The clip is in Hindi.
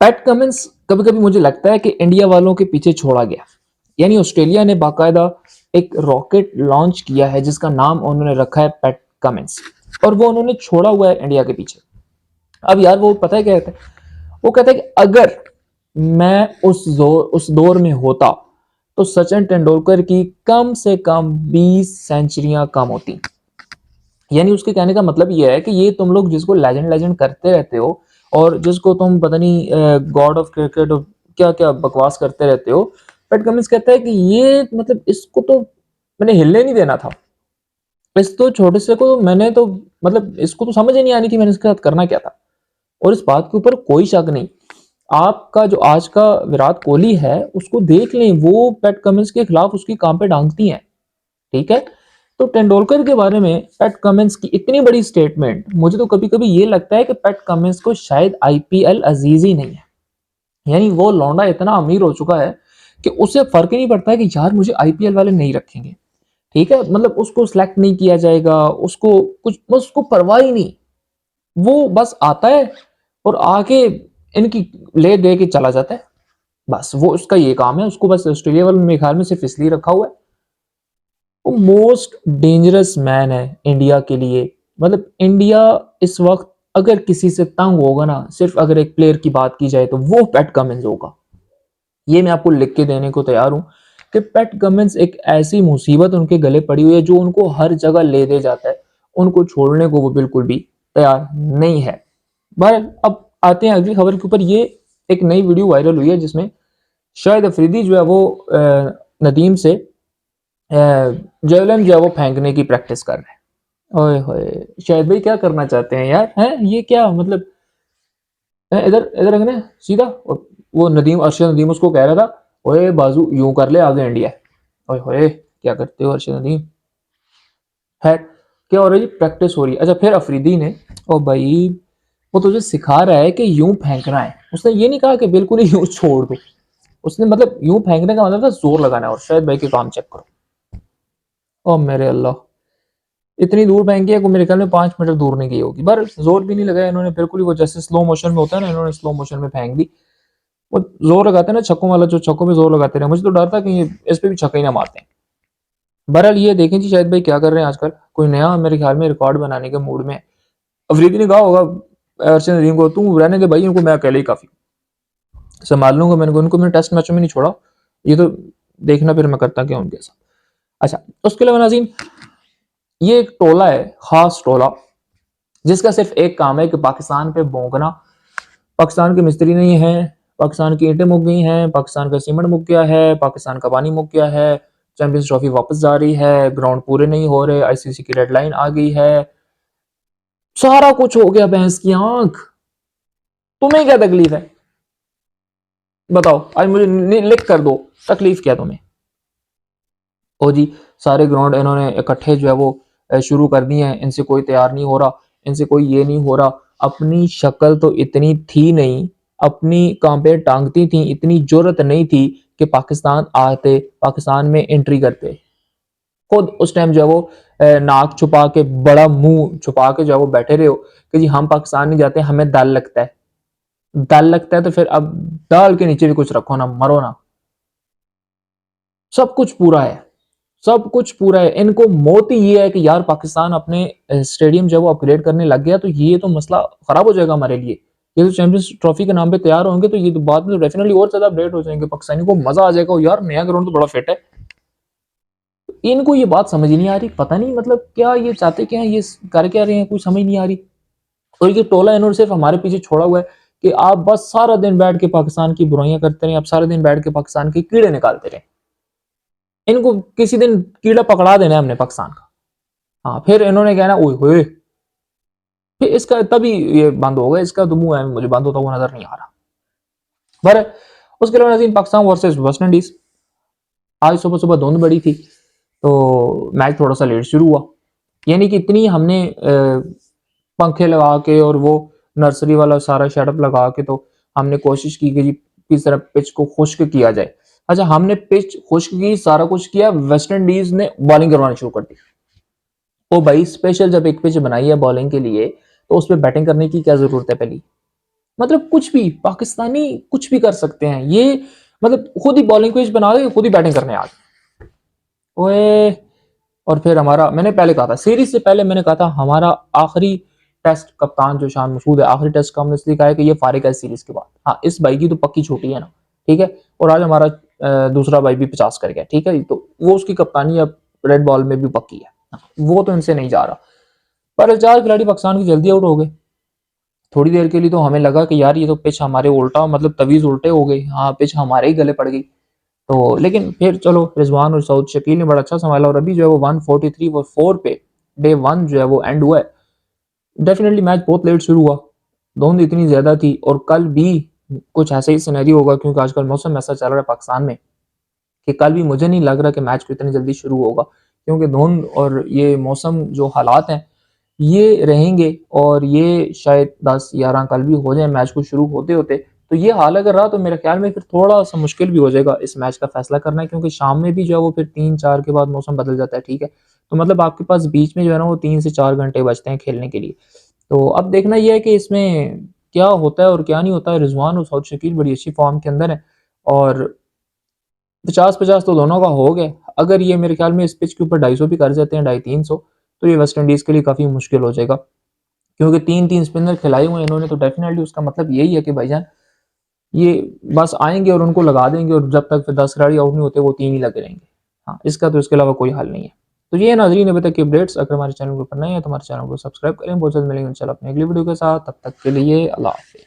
पैट कमिंस कभी कभी मुझे लगता है कि इंडिया वालों के पीछे छोड़ा गया। यानी ऑस्ट्रेलिया ने बाकायदा एक रॉकेट लॉन्च किया है जिसका नाम उन्होंने रखा है पैट कमिंस, और वो उन्होंने छोड़ा हुआ है इंडिया के पीछे। अब यार वो पता है क्या कहता है, वो कहता है कि अगर मैं उस दौर में होता तो सचिन तेंदुलकर की कम से कम 20 सेंचुरियां कम होती। यानी उसके कहने का मतलब ये है कि ये तुम लोग जिसको लेजेंड लेजेंड करते रहते हो और जिसको तुम पता नहीं गॉड ऑफ क्रिकेट क्या क्या बकवास करते रहते हो, पैट कमिंस कहता है कि ये मतलब इसको तो मैंने हिलने नहीं देना था। इस तो छोटे से को मैंने तो मतलब इसको तो समझ ही नहीं आनी थी मैंने इसके साथ करना क्या था। और इस बात के ऊपर कोई शक नहीं, आपका जो आज का विराट कोहली है उसको देख लें, वो पैट कमिंस के खिलाफ उसकी काम पे डांगती हैं। ठीक है, तो तेंदुलकर के बारे में पैट कमिंस की इतनी बड़ी स्टेटमेंट, मुझे तो कभी कभी ये लगता है कि पैट कमिंस को शायद आईपीएल अजीज ही नहीं है। यानी वो लौंडा इतना अमीर हो चुका है कि उसे फर्क ही नहीं पड़ता है कि यार मुझे आईपीएल वाले नहीं रखेंगे। ठीक है, मतलब उसको सिलेक्ट नहीं किया जाएगा, उसको कुछ उसको परवाह ही नहीं। वो बस आता है और आके इनकी ले दे के चला जाता है। बस वो उसका ये काम है, उसको बस ऑस्ट्रेलिया वाले मेरे ख्याल में सिर्फ इसलिए रखा हुआ है। वो मोस्ट डेंजरस मैन है इंडिया के लिए। मतलब इंडिया इस वक्त अगर किसी से तंग होगा ना, सिर्फ अगर एक प्लेयर की बात की जाए तो वो पैट कमिंस होगा। ये मैं आपको लिख के देने को तैयार हूं कि पैट कमिंस एक ऐसी मुसीबत उनके गले पड़ी हुई है जो उनको हर जगह ले दे जाता है। उनको छोड़ने को वो बिल्कुल भी तैयार नहीं है। बहर अब आते हैं अगली खबर के ऊपर। ये एक नई वीडियो वायरल हुई है जिसमें शायद अफरीदी जो है वो नदीम से जेवलिन जो है वो फेंकने की प्रैक्टिस कर रहे हैं। ओए होए, शायद भाई क्या करना चाहते हैं यार, हैं ये क्या मतलब। इधर इधर रखने सीधा। वो नदीम, अरशद नदीम उसको कह रहा था ओए बाजू यूं कर ले आगे इंडिया। ओए होए क्या करते हो अरशद नदीम। है क्या हो रहा है जी, प्रैक्टिस हो रही है। अच्छा फिर अफरीदी ने, ओ भाई वो तुझे सिखा रहा है कि यूं फेंकना है, उसने ये नहीं कहा कि बिल्कुल ही यूं छोड़ दो। उसने मतलब यूं फेंकने का मतलब था जोर लगाना है। और शायद भाई के काम चेक करो। ओ मेरे अल्लाह, इतनी दूर फेंकी है, मेरे ख्याल में 5 मीटर दूर नहीं गई होगी। पर जोर भी नहीं लगाया इन्होंने, बिल्कुल ही वो जैसे स्लो मोशन में होता है ना, इन्होंने स्लो मोशन में फेंक दी। वो जोर लगाते हैं ना छक्कों वाला, जो छक्कों में जोर लगाते रहे, मुझे तो डर था कि इस पे भी छक्का ही ना मारते हैं। बहरहाल ये देखें जी शायद भाई क्या कर रहे हैं आजकल, कोई नया मेरे ख्याल में रिकॉर्ड बनाने के मूड में। अफरीदी ने कहा होगा अर्शद नदीम को, तू रहने के भाई, इनको मैं अकेले ही काफी संभाल लूंगा। मैंने उनको मैंने टेस्ट मैचों में नहीं छोड़ा, ये तो देखना फिर मैं करता क्या उनके साथ। अच्छा, उसके अलावा नाजीन, ये एक टोला है, खास टोला, जिसका सिर्फ एक काम है कि पाकिस्तान पे भौंकना। पाकिस्तान के मिस्त्री नहीं है, पाकिस्तान की ईंटें मुक गई हैं, पाकिस्तान का सीमेंट मुक गया है, पाकिस्तान का पानी मुक गया है, चैंपियंस ट्रॉफी वापस जा रही है, ग्राउंड पूरे नहीं हो रहे, आईसीसी की डेडलाइन आ गई है, सारा कुछ हो गया भैंस की आंख। तुम्हें क्या तकलीफ है बताओ, आज मुझे लिख कर दो, तकलीफ क्या तुम्हें। ओ जी, सारे ग्राउंड इन्होंने इकट्ठे जो है वो शुरू कर दिए हैं, इनसे कोई तैयार नहीं हो रहा, इनसे कोई ये नहीं हो रहा। अपनी शक्ल तो इतनी थी नहीं, अपनी काम पे टांगती थी, इतनी जरूरत नहीं थी कि पाकिस्तान आते, पाकिस्तान में एंट्री करते। खुद उस टाइम जो है वो नाक छुपा के, बड़ा मुंह छुपा के जो है वो बैठे रहे हो कि जी हम पाकिस्तान नहीं जाते, हमें डर लगता है। डर लगता है तो फिर अब दाल के नीचे भी कुछ रखो ना, मरो ना। सब कुछ पूरा है, सब कुछ पूरा है। इनको मौत ही ये है कि यार पाकिस्तान अपने स्टेडियम जो है वो अपग्रेड करने लग गया तो ये तो मसला खराब हो जाएगा हमारे लिए। ये तो चैंपियंस ट्रॉफी के नाम पे तैयार होंगे तो ये तो बाद में डेफिनेटली और ज्यादा अपग्रेड हो जाएंगे, पाकिस्तानी को मजा आ जाएगा यार, नया ग्राउंड तो बड़ा फिट है। इनको ये बात समझ नहीं आ रही, पता नहीं मतलब क्या ये चाहते क्या है, ये कर क्या रहे हैं, कुछ समझ नहीं आ रही। और ये टोला इन्होंने सिर्फ हमारे पीछे छोड़ा हुआ है कि आप बस सारा दिन बैठ के पाकिस्तान की बुराइयां करते रहे, आप सारा दिन बैठ के पाकिस्तान के कीड़े निकालते रहे। इनको किसी दिन कीड़ा पकड़ा देना है हमने पाकिस्तान का। हाँ फिर इन्होंने कहना ओए होए, फिर इसका तभी ये बंद होगा, इसका तो मुंह है मुझे बंद होता हुआ नजर नहीं आ रहा। पर उसके अलावा नाज़रीन, पाकिस्तान वर्सेस वेस्ट इंडीज, आज सुबह सुबह धुंध बड़ी थी तो मैच थोड़ा सा लेट शुरू हुआ। यानी कि इतनी हमने पंखे लगा के और वो नर्सरी वाला सारा शेटअप लगा के तो हमने कोशिश की कि जी किस तरह पिच को खुश्क किया जाए। अच्छा, हमने पिच खुश्क की, सारा कुछ किया, वेस्ट इंडीज ने बॉलिंग करवानी शुरू कर दी। ओ भाई, स्पेशल जब एक पिच बनाई है बॉलिंग के लिए तो उस पर बैटिंग करने की क्या जरूरत है पहली। मतलब कुछ भी पाकिस्तानी कुछ भी कर सकते हैं ये, मतलब खुद ही बॉलिंग पेज बना दे, खुद ही बैटिंग करने आ गए। ओए, और फिर हमारा, मैंने पहले कहा था सीरीज से पहले, मैंने कहा था हमारा आखिरी टेस्ट कप्तान जो शान मसूद है, आखिरी टेस्ट का हमने इसलिए कहा है कि ये फारिग है सीरीज के बाद। हाँ, इस भाई की तो पक्की छुट्टी है ना, ठीक है। और आज हमारा दूसरा भाई भी 50 कर गया, ठीक है, तो वो उसकी कप्तानी अब रेड बॉल में भी पक्की है। हाँ, वो तो इनसे नहीं जा रहा। पर 4 खिलाड़ी पाकिस्तान की जल्दी आउट हो गए। थोड़ी देर के लिए तो हमें लगा कि यार ये तो पिच हमारे उल्टा, मतलब तवीज उल्टे हो गई, हाँ पिच हमारे ही गले पड़ गई। तो लेकिन फिर चलो रिजवान और सऊद शकील ने बड़ा अच्छा संभाला, और अभी जो है वो 143 और 4 पे डे 1 जो है वो एंड हुआ है। डेफिनेटली मैच बहुत लेट शुरू हुआ, धुंध इतनी ज्यादा थी, और कल भी कुछ ऐसा ही सिनेरियो होगा, क्योंकि आजकल मौसम ऐसा चल रहा है पाकिस्तान में कि कल भी मुझे नहीं लग रहा कि मैच को इतनी जल्दी शुरू होगा, क्योंकि धुंध और ये मौसम जो हालात हैं ये रहेंगे, और ये शायद 10-11 कल भी हो जाए मैच को शुरू होते होते। तो ये हाल अगर रहा तो मेरे ख्याल में फिर थोड़ा सा मुश्किल भी हो जाएगा इस मैच का फैसला करना, क्योंकि शाम में भी जो है वो फिर 3-4 के बाद मौसम बदल जाता है, ठीक है। तो मतलब आपके पास बीच में जो है ना वो 3 से 4 घंटे बचते हैं खेलने के लिए। तो अब देखना यह है कि इसमें क्या होता है और क्या नहीं होता है। रिजवान और सऊद शकील बड़ी अच्छी फॉर्म के अंदर है, और 50-50 तो दोनों का हो गया। अगर ये मेरे ख्याल में इस पिच के ऊपर 250 भी कर जाते हैं, 250-300, तो ये वेस्ट इंडीज के लिए काफी मुश्किल हो जाएगा, क्योंकि 3-3 स्पिनर खिलाए हुए हैं इन्होंने, तो डेफिनेटली उसका मतलब यही है कि भाईजान ये बस आएंगे और उनको लगा देंगे, और जब तक फिर 10 खिलाड़ी आउट नहीं होते वो 3 ही लगे रहेंगे। हाँ, इसका तो इसके अलावा कोई हल नहीं है। तो ये नाजरीन अभी तक की अपडेट्स। अगर हमारे चैनल को ऊपर नए हैं तो हमारे चैनल को सब्सक्राइब करें। बहुत जल्द मिलेंगे इंशाल्लाह अपनी अगली वीडियो के साथ, तब तक के लिए अल्लाह हाफिज़।